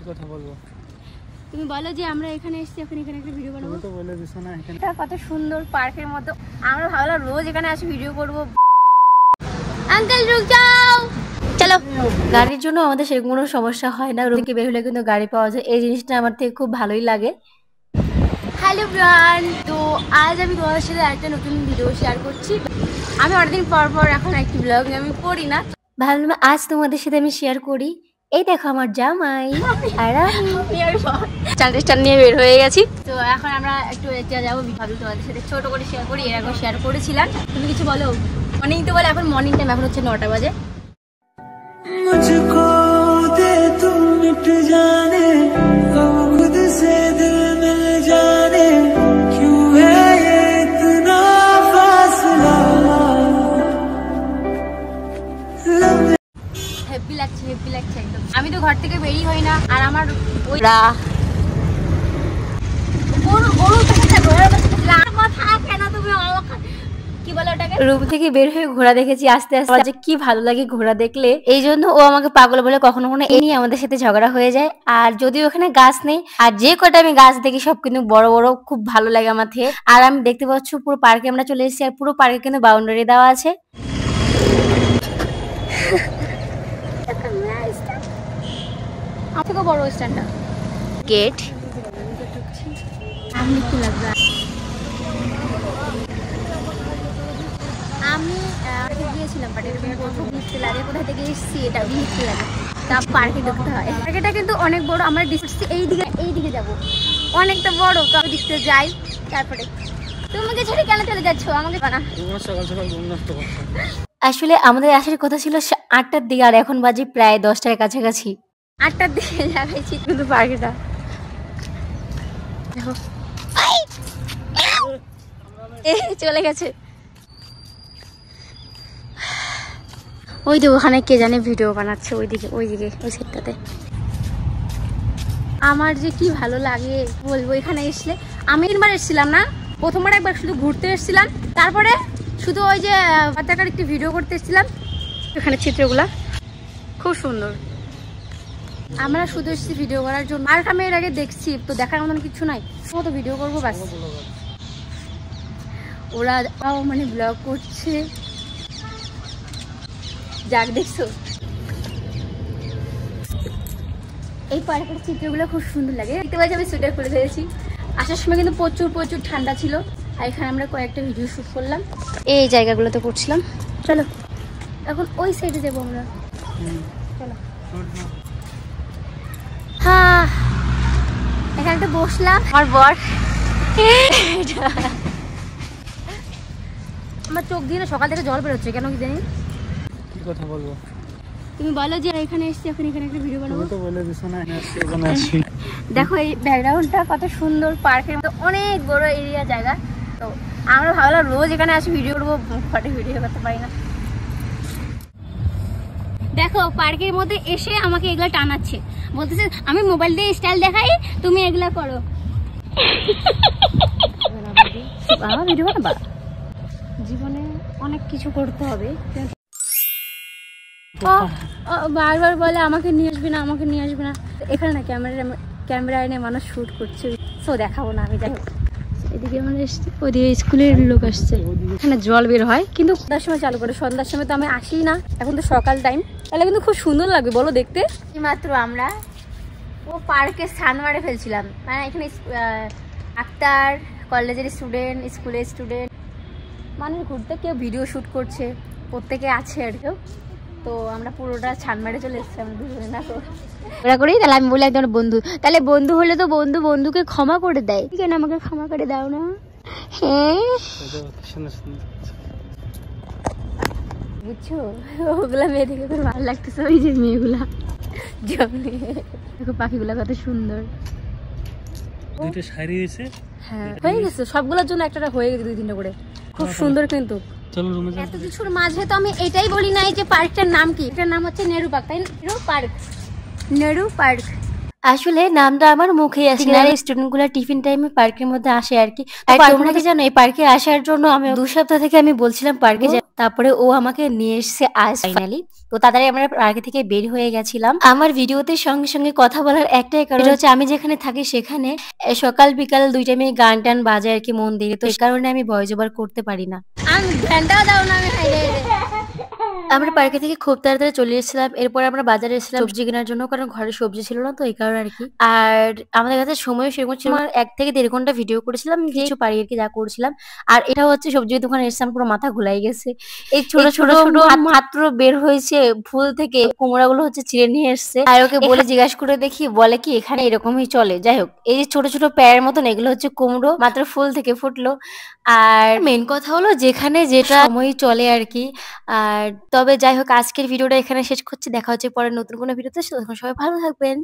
কথা বলবো তুমি বলো যে আমরা এখানে এসেছি, এখন এখানে একটা ভিডিও বানাবো। তুমি তো বলে দিছো না এখানে এটা কত সুন্দর পার্কের মতো। আমরা ভাবলাম রোজ এখানে আসি ভিডিও করব। আঙ্কেল রুক যাও, চলো। গাড়ির জন্য আমাদের সেরকম কোনো সমস্যা হয় না, রুম থেকে বের হলে কিন্তু গাড়ি পাওয়া যায়। এই জিনিসটা আমার থেকে খুব ভালোই লাগে। হ্যালো ব্রান, তো আজ আমি তোমাদের সাথে একটা নতুন ভিডিও শেয়ার করছি। আমি অনেকদিন পর এখন একটি ব্লগ আমি করি না, ভাবলাম আজ তোমাদের সাথে আমি শেয়ার করি। এই দেখো আমার জামাই আর আমি স্টান নিয়ে বের হয়ে গেছি। তো এখন আমরা একটু এটা যাবো, ভাবি তোমাদের সাথে ছোট করে শেয়ার করি। এর আগে শেয়ার করেছিলাম। তুমি কিছু বলো? মর্নিং তো বলে, এখন মর্নিং টাইম, এখন হচ্ছে 9টা বাজে। मुझको दे तू मिट जाने गम खुद से दिल मिल जाने क्यों है ये इतना फासला। হ্যাপি লাগছে একদম। আমি তো ঘর থেকে বেরিয়ে হই না, আর আমার ওই রুম থেকে বের হয়ে ঘোড়া দেখেছি আস্তে আস্তে, যে কি ভালো লাগে ঘোড়া দেখলে। এই জন্য ও আমাকে পাগল বলে, কখনো কখনো এই নিয়ে আমাদের সাথে ঝগড়া হয়ে যায়। আর যদিও ওখানে গাছ নেই, আর যে কটা আমি গাছ দেখি সব কিন্তু বড় বড়, খুব ভালো লাগে আমার থেকে। আর আমি দেখতে পাচ্ছি পুরো পার্কে আমরা চলে এসেছি, আর পুরো পার্কে কিন্তু বাউন্ডারি দেওয়া আছে। থেকে বড় স্ট্যান্ডটা গেট। আমি কি লাগবে, আমি গিয়েছিলাম মিষ্টি লাগে, কোথা থেকে এসেছি এটা মিষ্টি লাগে। তা পার্কে ঢুকতে হয়। পার্কেটা কিন্তু অনেক বড়। আমরা এইদিকে যাবো, অনেকটা বড়। তো আমি দেখতে যাই, তারপরে তোমাকে ছেড়ে কেন চলে যাচ্ছ আমাকে বানা। আসলে আমাদের আসার কথা ছিল 8টার দিকে, আর এখন বাজে প্রায় 10টার কাছাকাছি। 8টার দিকে লাগাইছি কিন্তু পার্কেটা দেখো চলে গেছে। ওই তো ওখানে কে জানে ভিডিও বানাচ্ছে, ওইদিকে ওই সেটটাতে। আমার যে কি ভালো লাগে বলবো। এখানে এসলে আমি 3বার এসেছিলাম না, প্রথমবার একবার শুধু ঘুরতে এসেছিলাম, তারপরে শুধু ওই যে বাচ্চাটার একটি ভিডিও করতে এসেছিলাম। এখানে চিত্রগুলা খুব সুন্দর। আমরা শুধু এসেছি ভিডিও করার জন্য। আর আমি এর আগে দেখছি, তো দেখার মতন কিছু নাই, তো ভিডিও করবো বাস। ওরা মানে ব্লগ করছে, যাক দেখছো। এই পার্কের চিত্রগুলো খুব সুন্দর লাগে। দেখতে পাচ্ছি আমি সোয়েটার খুলে ফেলেছি। আসার সময় কিন্তু প্রচুর ঠান্ডা ছিল। আর এখানে আমরা কয়েকটা ভিডিও শুট করলাম, এই জায়গাগুলোতে করছিলাম। চলো এখন ওই সাইডে যাবো আমরা। চলো। হ্যাঁ, এখানে একটা বসলাম। আমার বর আমার চোখ দিয়ে সকাল থেকে জল বেরোচ্ছে, কেন কি জানি। কি কথা বলবো? তুমি বলো যে এখানে এসেছি, এখন এখানে একটা ভিডিও বানাবো। তুমি তো বলে দিছো না এখানে আসি। দেখো এই ব্যাকগ্রাউন্ডটা কত সুন্দর, পার্কের মতো অনেক বড় এরিয়া জায়গা। তো আমরা ভাবলাম রোজ এখানে আসি ভিডিও করবো, ফটো ভিডিও করতে পারি না। দেখো পার্কের মধ্যে এসে আমাকে এগুলা টানাচ্ছে, বলতেছে আমি মোবাইল দিয়ে স্টাইল দেখাই, তুমি এগুলা করো। ভিডিও বানাবা, জীবনে অনেক কিছু করতে হবে। বারবার বলে আমাকে নিয়ে আসবে না। এখানে না ক্যামেরা এনে মানুষ শুট করছে, তো দেখাবো না আমি। যাই হোক, এদিকে আমরা এসছি, ওইদিকে স্কুলের লোক আসছে। এখানে জল বের হয়, কিন্তু সন্ধ্যার সময় চালু করে। সন্ধ্যার সময় তো আমি আসি না, এখন তো সকাল টাইম, তাহলে কিন্তু খুব সুন্দর লাগবে বলো দেখতে। মাত্র আমরা ও পার্কে স্নান মারে ফেলছিলাম, মানে এখানে ডাক্তার, কলেজের স্টুডেন্ট, স্কুলের স্টুডেন্ট, মানুষ ঘুরতে, কেউ ভিডিও শ্যুট করছে, প্রত্যেকে আছে আর কেউ। তো আমরা পুরোটা ছান মেরে চলে এসেছি আমরা দুজনে না ওরা করেই। তাহলে আমি বলি একজন বন্ধু, তাহলে বন্ধু হলে তো বন্ধুকে ক্ষমা করে দেয়, কেন আমাকে ক্ষমা করে দাও না? হ্যাঁ বুঝছো, ওগুলা মেয়ে দেখে খুব ভালো লাগতেছে। ওই যে মেয়েগুলা দেখো, পাখিগুলা কত সুন্দর। হ্যাঁ হয়ে গেছে সবগুলোর জন্য, একটা হয়ে গেছে 2-3টা করে, খুব সুন্দর। কিন্তু এত কিছুর মাঝে তো আমি এটাই বলি নাই যে পার্কটার নাম কি। এটার নাম হচ্ছে নেহরু পার্ক, তাই না? নেহরু পার্ক। আসলে নামটা আমার মুখেই আসে না। স্টুডেন্ট গুলা টিফিন টাইমে পার্কের মধ্যে আসে আর কি। আর তোমরা কি জানো এই পার্কে আসার জন্য আমি 2 সপ্তাহ থেকে আমি বলছিলাম পার্কে তারপরে ও আমাকে নিয়ে এসেছে আজ ফাইনালি। তো তাড়াতাড়ি আমরা পার্কে থেকে বের হয়ে গেছিলাম। আমার ভিডিওতে সঙ্গে সঙ্গে কথা বলার একটাই কারণ হচ্ছে আমি যেখানে থাকি সেখানে সকাল বিকাল 2 টাইমে গান টান বাজে আর কি মন্দিরে। তো এই কারণে আমি ভয়েস ওভার করতে পারি না। আমি ঘন্টাও দাও না আমি আমরা পার্কে থেকে খুব তাড়াতাড়ি চলে এসেছিলাম। এরপর আমরা বাজারে এসেছিলাম সবজি কেনার জন্য, কারণ ঘরে সবজি ছিল না তো এই কারণে আর কি। আর আমাদের কাছে সময় সেরকম ছিল না, 1 থেকে 1.5 ঘন্টা ভিডিও করেছিলাম, কিছু পারি আর কি যা করছিলাম। আর এটা হচ্ছে সবজির দোকানে এসেছিলাম, পুরো মাথা ঘুলাই গেছে। এই ছোট ছোট মাত্র বের হয়েছে ফুল থেকে কুমড়াগুলো হচ্ছে ছিঁড়ে নিয়ে এসছে। আর ওকে বলে জিজ্ঞাসা করে দেখি, বলে কি এখানে এরকমই চলে। যাই হোক, এই যে ছোট ছোট প্যারের মতন এগুলো হচ্ছে কুমড়ো, মাত্র ফুল থেকে ফুটলো। আর মেন কথা হলো যেখানে যেটা সময় চলে আর কি। আর তবে যাই হোক, আজকের ভিডিওটা এখানে শেষ করছি। দেখা হচ্ছে পরে নতুন কোনো ভিডিওতে। ততক্ষণ সবাই ভালো থাকবেন।